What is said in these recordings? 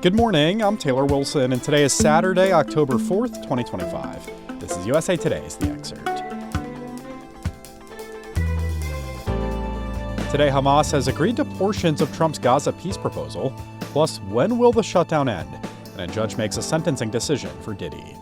Good morning, I'm Taylor Wilson, and today is Saturday, October 4th, 2025. This is USA Today's The Excerpt. Today, Hamas has agreed to portions of Trump's Gaza peace proposal. Plus, when will the shutdown end? And a judge makes a sentencing decision for Diddy.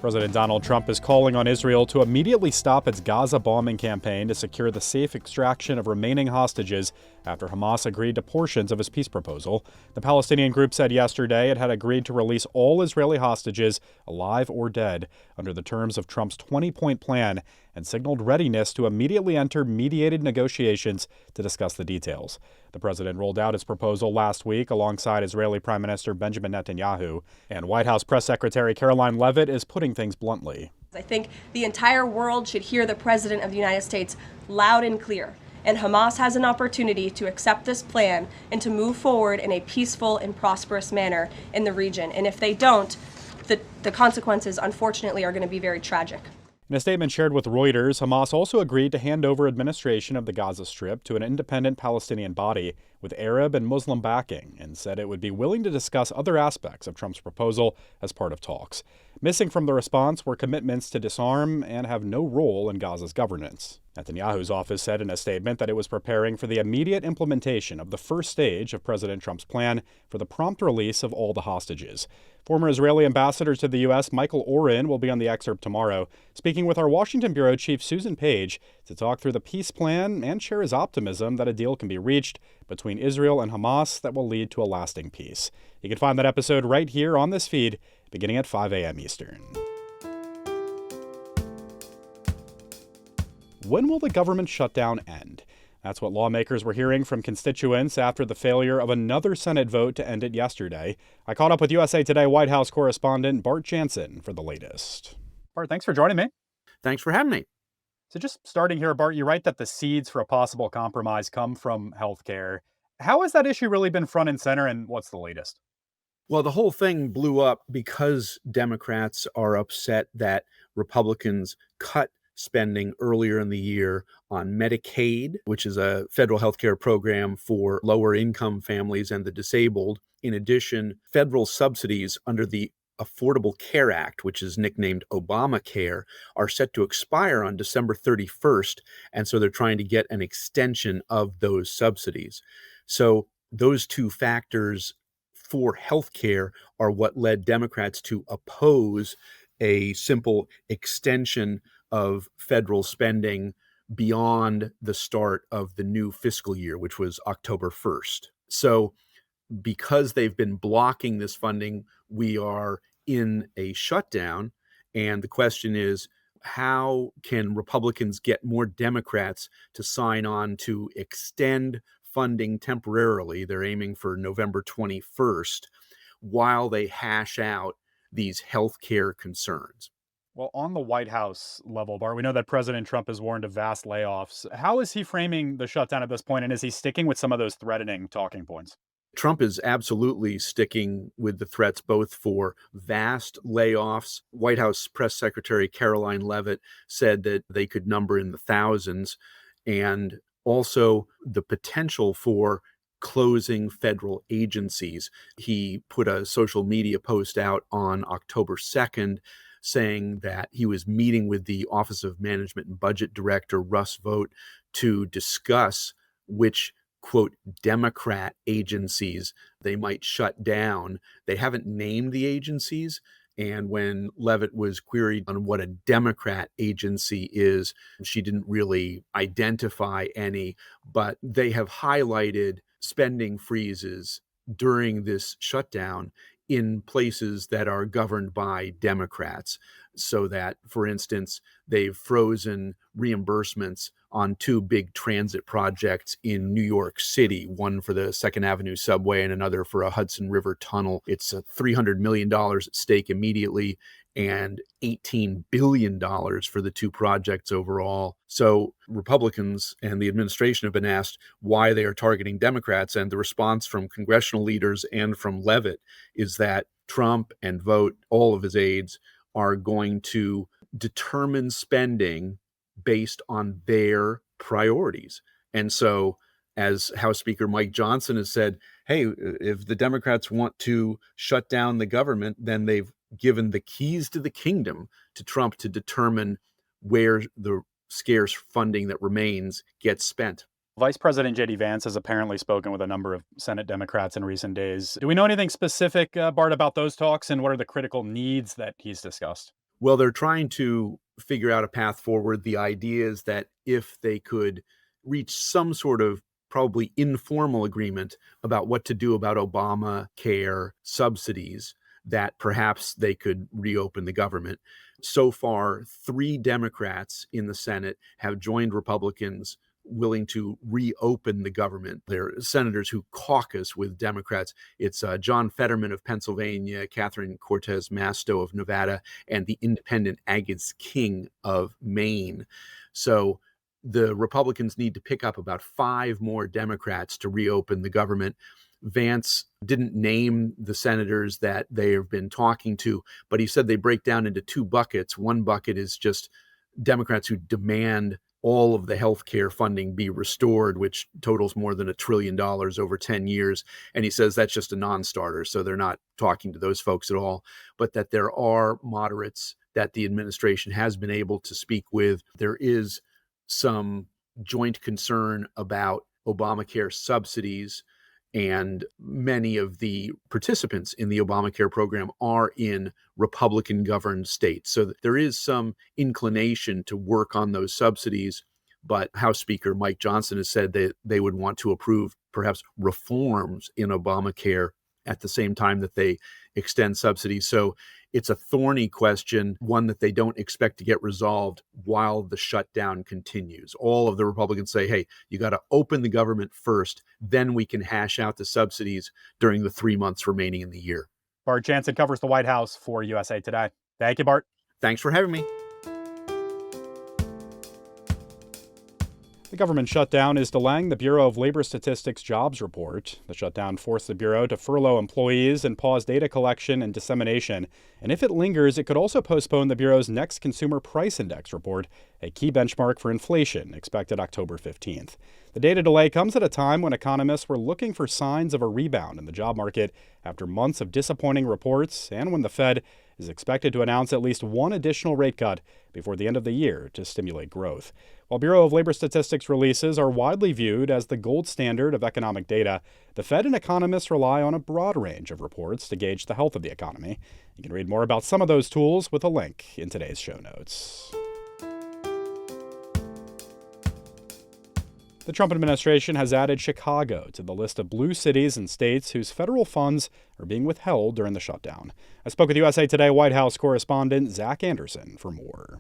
President Donald Trump is calling on Israel to immediately stop its Gaza bombing campaign to secure the safe extraction of remaining hostages after Hamas agreed to portions of his peace proposal. The Palestinian group said yesterday it had agreed to release all Israeli hostages, alive or dead, under the terms of Trump's 20-point plan and signaled readiness to immediately enter mediated negotiations to discuss the details. The president rolled out his proposal last week alongside Israeli Prime Minister Benjamin Netanyahu, and White House Press Secretary Caroline Leavitt is putting things bluntly. I think the entire world should hear the President of the United States loud and clear, and Hamas has an opportunity to accept this plan and to move forward in a peaceful and prosperous manner in the region. And if they don't, the consequences, unfortunately, are going to be very tragic. In a statement shared with Reuters, Hamas also agreed to hand over administration of the Gaza Strip to an independent Palestinian body with Arab and Muslim backing, and said it would be willing to discuss other aspects of Trump's proposal as part of talks. Missing from the response were commitments to disarm and have no role in Gaza's governance. Netanyahu's office said in a statement that it was preparing for the immediate implementation of the first stage of President Trump's plan for the prompt release of all the hostages. Former Israeli ambassador to the U.S. Michael Oren will be on The Excerpt tomorrow, speaking with our Washington bureau chief Susan Page to talk through the peace plan and share his optimism that a deal can be reached between Israel and Hamas that will lead to a lasting peace. You can find that episode right here on this feed, beginning at 5 a.m. Eastern. When will the government shutdown end? That's what lawmakers were hearing from constituents after the failure of another Senate vote to end it yesterday. I caught up with USA Today White House correspondent Bart Jansen for the latest. Bart, thanks for joining me. Thanks for having me. So just starting here, Bart, you write that the seeds for a possible compromise come from healthcare. How has that issue really been front and center, and what's the latest? Well, the whole thing blew up because Democrats are upset that Republicans cut spending earlier in the year on Medicaid, which is a federal healthcare program for lower income families and the disabled. In addition, federal subsidies under the Affordable Care Act, which is nicknamed Obamacare, are set to expire on December 31st. And so they're trying to get an extension of those subsidies. So those two factors for healthcare are what led Democrats to oppose a simple extension of federal spending beyond the start of the new fiscal year, which was October 1st. So because they've been blocking this funding, we are in a shutdown. And the question is, how can Republicans get more Democrats to sign on to extend funding temporarily? They're aiming for November 21st while they hash out these healthcare concerns. Well, on the White House level, Bart, we know that President Trump has warned of vast layoffs. How is he framing the shutdown at this point, and is he sticking with some of those threatening talking points? Trump is absolutely sticking with the threats both for vast layoffs. White House Press Secretary Caroline Leavitt said that they could number in the thousands, and also the potential for closing federal agencies. He put a social media post out on October 2nd saying that he was meeting with the Office of Management and Budget Director Russ Vought to discuss which, quote, Democrat agencies they might shut down. They haven't named the agencies. And when Leavitt was queried on what a Democrat agency is, she didn't really identify any, but they have highlighted spending freezes during this shutdown in places that are governed by Democrats. So that, for instance, they've frozen reimbursements on two big transit projects in New York City, one for the Second Avenue subway and another for a Hudson River tunnel. It's $300 million at stake immediately and $18 billion for the two projects overall. So Republicans and the administration have been asked why they are targeting Democrats, and the response from congressional leaders and from Leavitt is that Trump and Vought, all of his aides, are going to determine spending based on their priorities. And so as House Speaker Mike Johnson has said, hey, if the Democrats want to shut down the government, then they've given the keys to the kingdom to Trump to determine where the scarce funding that remains gets spent. Vice President J.D. Vance has apparently spoken with a number of Senate Democrats in recent days. Do we know anything specific, Bart, about those talks, and what are the critical needs that he's discussed? Well, they're trying to figure out a path forward. The idea is that if they could reach some sort of probably informal agreement about what to do about Obamacare subsidies, that perhaps they could reopen the government. So far, 3 Democrats in the Senate have joined Republicans willing to reopen the government. They're senators who caucus with Democrats. It's John Fetterman of Pennsylvania, Catherine Cortez Masto of Nevada, and the independent Agus King of Maine. So the Republicans need to pick up about 5 more Democrats to reopen the government. Vance didn't name the senators that they have been talking to, but he said they break down into 2 buckets. One bucket is just Democrats who demand all of the health care funding be restored, which totals more than $1 trillion over 10 years. And he says that's just a non-starter, so they're not talking to those folks at all, but that there are moderates that the administration has been able to speak with. There is some joint concern about Obamacare subsidies, and many of the participants in the Obamacare program are in Republican-governed states. So there is some inclination to work on those subsidies, but House Speaker Mike Johnson has said that they would want to approve perhaps reforms in Obamacare at the same time that they extend subsidies. So it's a thorny question, one that they don't expect to get resolved while the shutdown continues. All of the Republicans say, hey, you got to open the government first, then we can hash out the subsidies during the 3 months remaining in the year. Bart Jansen covers the White House for USA Today. Thank you, Bart. Thanks for having me. The government shutdown is delaying the Bureau of Labor Statistics jobs report. The shutdown forced the Bureau to furlough employees and pause data collection and dissemination. And if it lingers, it could also postpone the Bureau's next Consumer Price Index report, a key benchmark for inflation, expected October 15th. The data delay comes at a time when economists were looking for signs of a rebound in the job market after months of disappointing reports, and when the Fed is expected to announce at least one additional rate cut before the end of the year to stimulate growth. While Bureau of Labor Statistics releases are widely viewed as the gold standard of economic data, the Fed and economists rely on a broad range of reports to gauge the health of the economy. You can read more about some of those tools with a link in today's show notes. The Trump administration has added Chicago to the list of blue cities and states whose federal funds are being withheld during the shutdown. I spoke with USA Today White House correspondent Zach Anderson for more.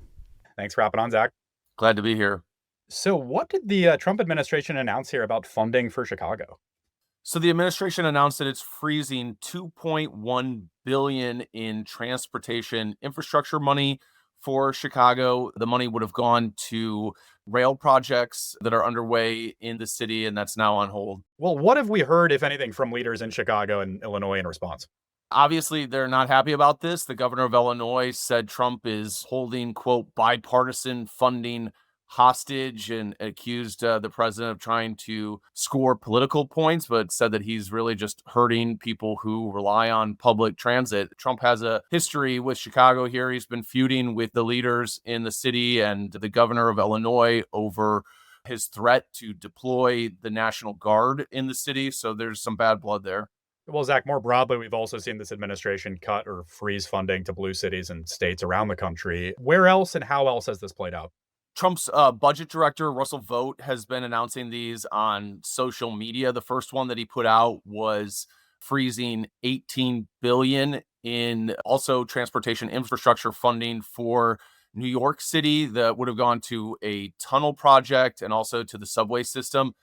Thanks for hopping on, Zach. Glad to be here. So what did the Trump administration announce here about funding for Chicago? So the administration announced that it's freezing $2.1 billion in transportation infrastructure money for Chicago. The money would have gone to rail projects that are underway in the city, and that's now on hold. Well, what have we heard, if anything, from leaders in Chicago and Illinois in response? Obviously, they're not happy about this. The governor of Illinois said Trump is holding, quote, bipartisan funding hostage, and accused the president of trying to score political points, but said that he's really just hurting people who rely on public transit. Trump has a history with Chicago here. He's been feuding with the leaders in the city and the governor of Illinois over his threat to deploy the National Guard in the city. So there's some bad blood there. Well, Zach, more broadly, we've also seen this administration cut or freeze funding to blue cities and states around the country. Where else and how else has this played out? Trump's budget director, Russell Vought, has been announcing these on social media. The first one that he put out was freezing $18 billion in also transportation infrastructure funding for New York City that would have gone to a tunnel project and also to the subway system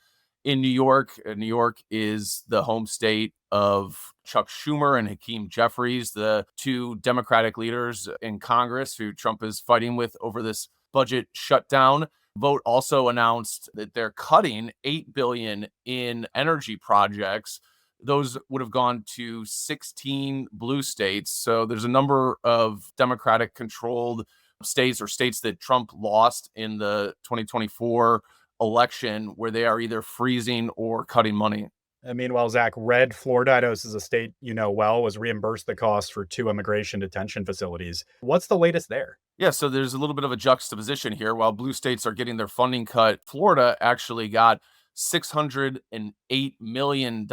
in New York. New York is the home state of Chuck Schumer and Hakeem Jeffries, the 2 Democratic leaders in Congress who Trump is fighting with over this budget shutdown. Vought also announced that they're cutting $8 billion in energy projects. Those would have gone to 16 blue states. So there's a number of Democratic controlled states or states that Trump lost in the 2024 election where they are either freezing or cutting money. And meanwhile, Zach, red Florida, I know this is a state you know well, was reimbursed the cost for 2 immigration detention facilities. What's the latest there? Yeah, so there's a little bit of a juxtaposition here. While blue states are getting their funding cut, Florida actually got $608 million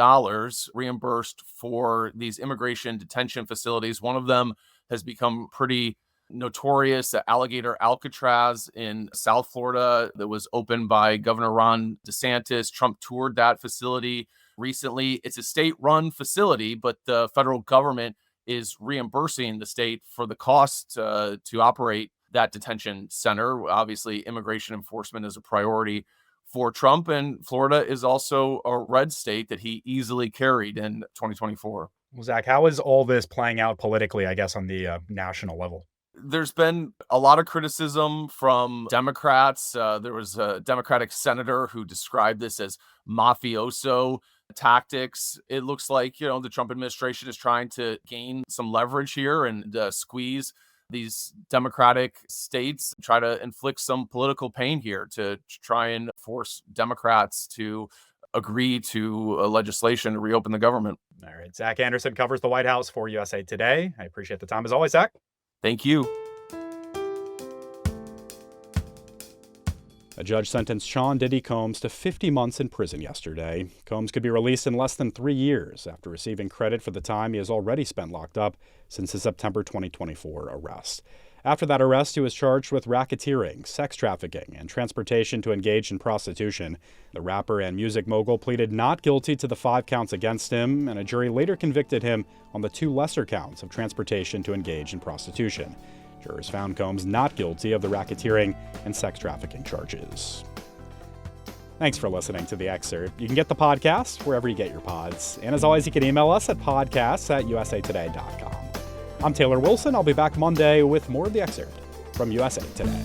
reimbursed for these immigration detention facilities. One of them has become pretty notorious, Alligator Alcatraz in South Florida, that was opened by Governor Ron DeSantis. Trump toured that facility recently. It's a state-run facility, but the federal government is reimbursing the state for the cost to operate that detention center. Obviously, immigration enforcement is a priority for Trump, and Florida is also a red state that he easily carried in 2024. Well, Zach, how is all this playing out politically, I guess, on the national level? There's been a lot of criticism from Democrats. There was a Democratic senator who described this as mafioso tactics. It looks like, the Trump administration is trying to gain some leverage here and squeeze these Democratic states, try to inflict some political pain here to try and force Democrats to agree to legislation to reopen the government. All right. Zach Anderson covers the White House for USA Today. I appreciate the time as always, Zach. Thank you. A judge sentenced Sean Diddy Combs to 50 months in prison yesterday. Combs could be released in less than 3 years after receiving credit for the time he has already spent locked up since his September 2024 arrest. After that arrest, he was charged with racketeering, sex trafficking, and transportation to engage in prostitution. The rapper and music mogul pleaded not guilty to the 5 counts against him, and a jury later convicted him on the 2 lesser counts of transportation to engage in prostitution. Jurors found Combs not guilty of the racketeering and sex trafficking charges. Thanks for listening to The Excerpt. You can get the podcast wherever you get your pods. And as always, you can email us at podcasts@usatoday.com. I'm Taylor Wilson. I'll be back Monday with more of The Excerpt from USA Today.